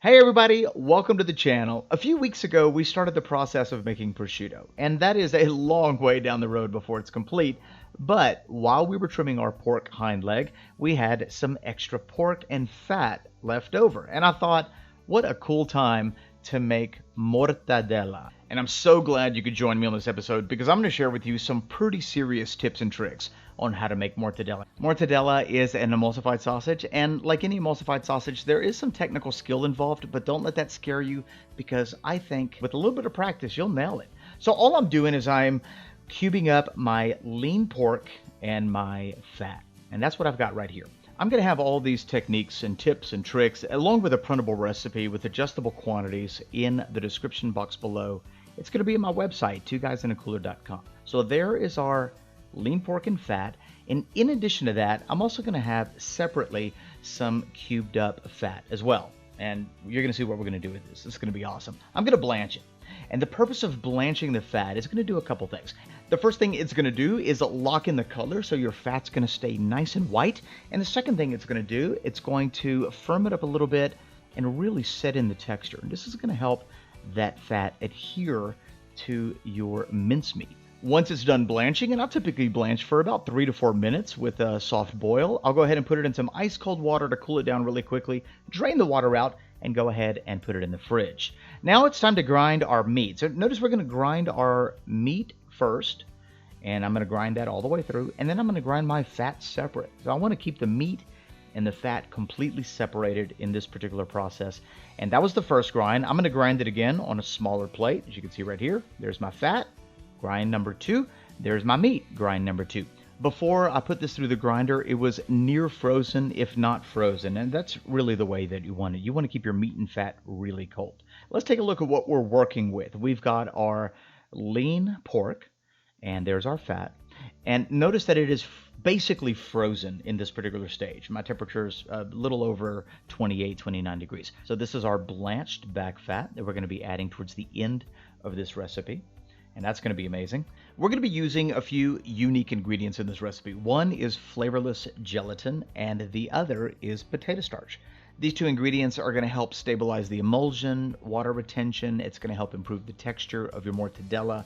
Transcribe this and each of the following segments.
Hey everybody, welcome to the channel. A few weeks ago, we started the process of making prosciutto, and that is a long way down the road before it's complete. But while we were trimming our pork hind leg, we had some extra pork and fat left over. And I thought, what a cool time to make mortadella. And I'm so glad you could join me on this episode because I'm going to share with you some pretty serious tips and tricks on how to make mortadella. Mortadella is an emulsified sausage, and like any emulsified sausage, there is some technical skill involved, but don't let that scare you because I think with a little bit of practice, you'll nail it. So all I'm doing is I'm cubing up my lean pork and my fat, and that's what I've got right here. I'm going to have all these techniques and tips and tricks along with a printable recipe with adjustable quantities in the description box below. It's going to be on my website, twoguysinaCooler.com. So there is our lean pork and fat, and in addition to that, I'm also going to have separately some cubed up fat as well. And you're going to see what we're going to do with this. It's going to be awesome. I'm going to blanch it. And the purpose of blanching the fat is going to do a couple things. The first thing it's going to do is lock in the color so your fat's going to stay nice and white. And the second thing it's going to do, it's going to firm it up a little bit and really set in the texture. And this is going to help that fat adhere to your mincemeat. Once it's done blanching, and I'll typically blanch for about 3 to 4 minutes with a soft boil, I'll go ahead and put it in some ice cold water to cool it down really quickly, drain the water out, and go ahead and put it in the fridge. Now it's time to grind our meat. So notice we're going to grind our meat first, and I'm going to grind that all the way through, and then I'm going to grind my fat separate. So I want to keep the meat and the fat completely separated in this particular process. And that was the first grind. I'm going to grind it again on a smaller plate. As you can see right here, there's my fat. Grind number 2, there's my meat, grind number 2. Before I put this through the grinder, it was near frozen, if not frozen, and that's really the way that you want it. You want to keep your meat and fat really cold. Let's take a look at what we're working with. We've got our lean pork, and there's our fat. And notice that it is basically frozen in this particular stage. My temperature is a little over 28, 29 degrees. So this is our blanched back fat that we're going to be adding towards the end of this recipe. And that's going to be amazing. We're going to be using a few unique ingredients in this recipe. One is flavorless gelatin, and the other is potato starch. These two ingredients are going to help stabilize the emulsion, water retention. It's going to help improve the texture of your mortadella.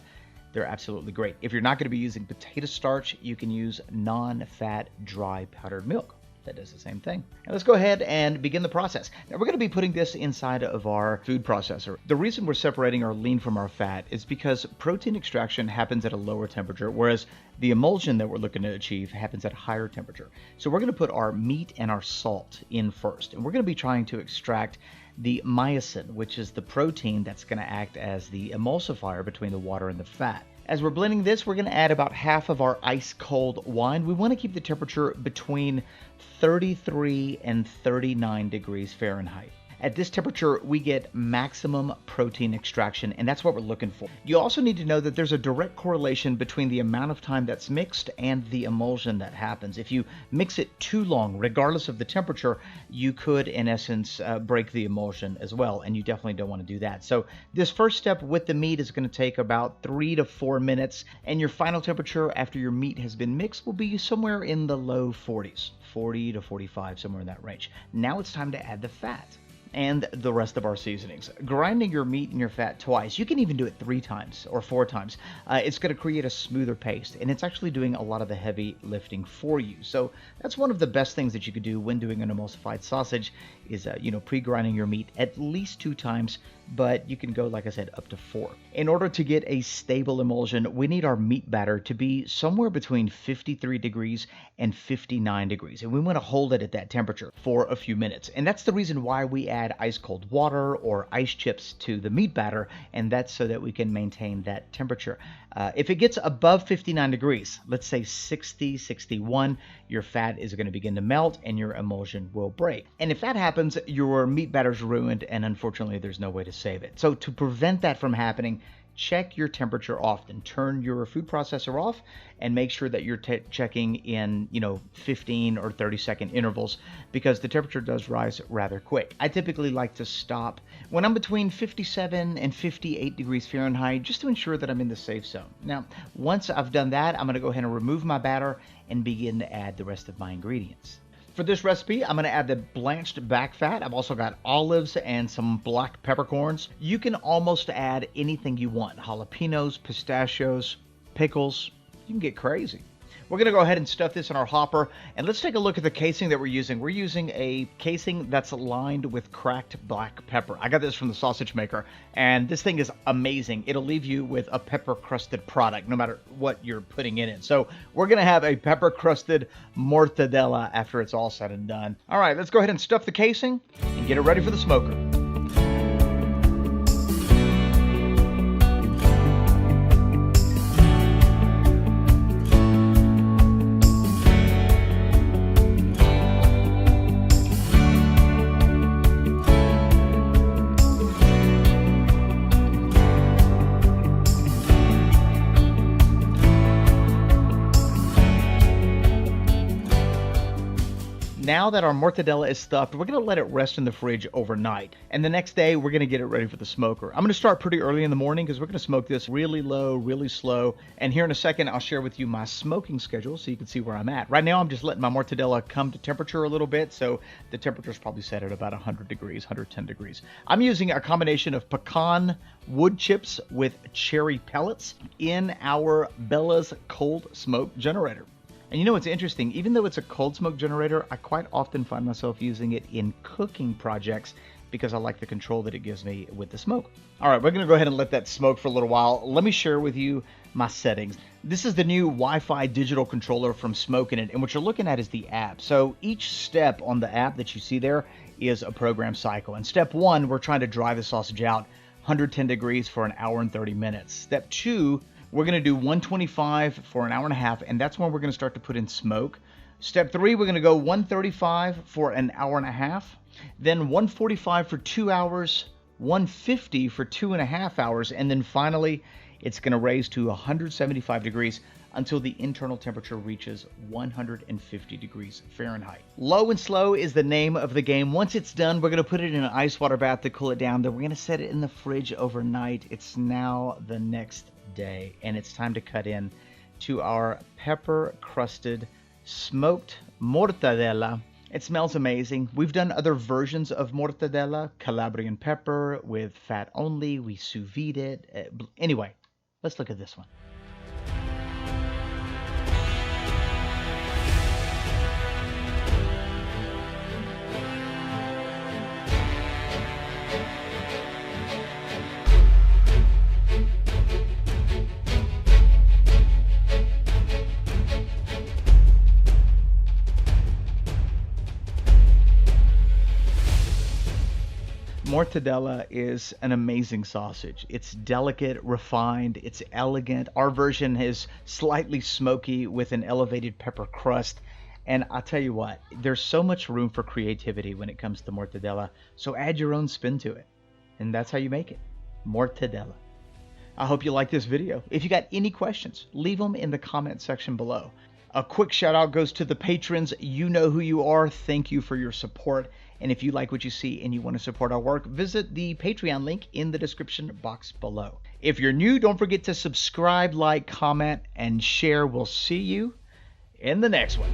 They're absolutely great. If you're not going to be using potato starch, you can use non-fat dry powdered milk. That does the same thing. Now let's go ahead and begin the process. Now we're going to be putting this inside of our food processor. The reason we're separating our lean from our fat is because protein extraction happens at a lower temperature, whereas the emulsion that we're looking to achieve happens at a higher temperature. So we're going to put our meat and our salt in first, and we're going to be trying to extract the myosin, which is the protein that's going to act as the emulsifier between the water and the fat. As we're blending this, we're going to add about half of our ice cold wine. We want to keep the temperature between 33 and 39 degrees Fahrenheit. At this temperature, we get maximum protein extraction, and that's what we're looking for. You also need to know that there's a direct correlation between the amount of time that's mixed and the emulsion that happens. If you mix it too long, regardless of the temperature, you could, in essence, break the emulsion as well, and you definitely don't want to do that. So this first step with the meat is going to take about 3 to 4 minutes, and your final temperature after your meat has been mixed will be somewhere in the low 40s, 40 to 45, somewhere in that range. Now it's time to add the fat and the rest of our seasonings. Grinding your meat and your fat twice, you can even do it 3 times or 4 times. It's going to create a smoother paste, and it's actually doing a lot of the heavy lifting for you. So that's one of the best things that you could do when doing an emulsified sausage is, pre-grinding your meat at least 2 times, but you can go, like I said, up to 4. In order to get a stable emulsion, we need our meat batter to be somewhere between 53 degrees and 59 degrees, and we want to hold it at that temperature for a few minutes. And that's the reason why we add ice cold water or ice chips to the meat batter, and that's so that we can maintain that temperature. If it gets above 59 degrees, let's say 60, 61, your fat is going to begin to melt and your emulsion will break. And if that happens, your meat batter's ruined, and unfortunately there's no way to save it. So to prevent that from happening, check your temperature often. Turn your food processor off and make sure that you're checking in, 15 or 30-second intervals, because the temperature does rise rather quick. I typically like to stop when I'm between 57 and 58 degrees Fahrenheit just to ensure that I'm in the safe zone. Now, once I've done that, I'm going to go ahead and remove my batter and begin to add the rest of my ingredients. For this recipe, I'm going to add the blanched back fat. I've also got olives and some black peppercorns. You can almost add anything you want. Jalapenos, pistachios, pickles. You can get crazy. We're going to go ahead and stuff this in our hopper, and let's take a look at the casing that we're using. We're using a casing that's lined with cracked black pepper. I got this from the sausage maker, and this thing is amazing. It'll leave you with a pepper-crusted product, no matter what you're putting in it. So we're going to have a pepper-crusted mortadella after it's all said and done. All right, let's go ahead and stuff the casing and get it ready for the smoker. Now that our mortadella is stuffed, we're going to let it rest in the fridge overnight. And the next day, we're going to get it ready for the smoker. I'm going to start pretty early in the morning because we're going to smoke this really low, really slow. And here in a second, I'll share with you my smoking schedule so you can see where I'm at. Right now, I'm just letting my mortadella come to temperature a little bit. So the temperature is probably set at about 100 degrees, 110 degrees. I'm using a combination of pecan wood chips with cherry pellets in our Bella's cold smoke generator. And you know what's interesting? Even though it's a cold smoke generator, I quite often find myself using it in cooking projects because I like the control that it gives me with the smoke. All right, we're going to go ahead and let that smoke for a little while. Let me share with you my settings. This is the new Wi-Fi digital controller from Smoking It, and what you're looking at is the app. So each step on the app that you see there is a program cycle. And step 1, we're trying to dry the sausage out 110 degrees for an hour and 30 minutes. Step 2, we're going to do 125 for an hour and a half, and that's when we're going to start to put in smoke. Step 3, we're going to go 135 for an hour and a half, then 145 for 2 hours, 150 for 2.5 hours, and then finally, it's going to raise to 175 degrees until the internal temperature reaches 150 degrees Fahrenheit. Low and slow is the name of the game. Once it's done, we're going to put it in an ice water bath to cool it down. Then we're going to set it in the fridge overnight. It's now the next day, and it's time to cut in to our pepper-crusted smoked mortadella. It smells amazing. We've done other versions of mortadella, Calabrian pepper with fat only. We sous vide it. Anyway, let's look at this one. Mortadella is an amazing sausage. It's delicate, refined, it's elegant. Our version is slightly smoky with an elevated pepper crust. And I'll tell you what, there's so much room for creativity when it comes to mortadella. So add your own spin to it. And that's how you make it. Mortadella. I hope you like this video. If you got any questions, leave them in the comment section below. A quick shout out goes to the patrons. You know who you are. Thank you for your support. And if you like what you see and you want to support our work, visit the Patreon link in the description box below. If you're new, don't forget to subscribe, like, comment, and share. We'll see you in the next one.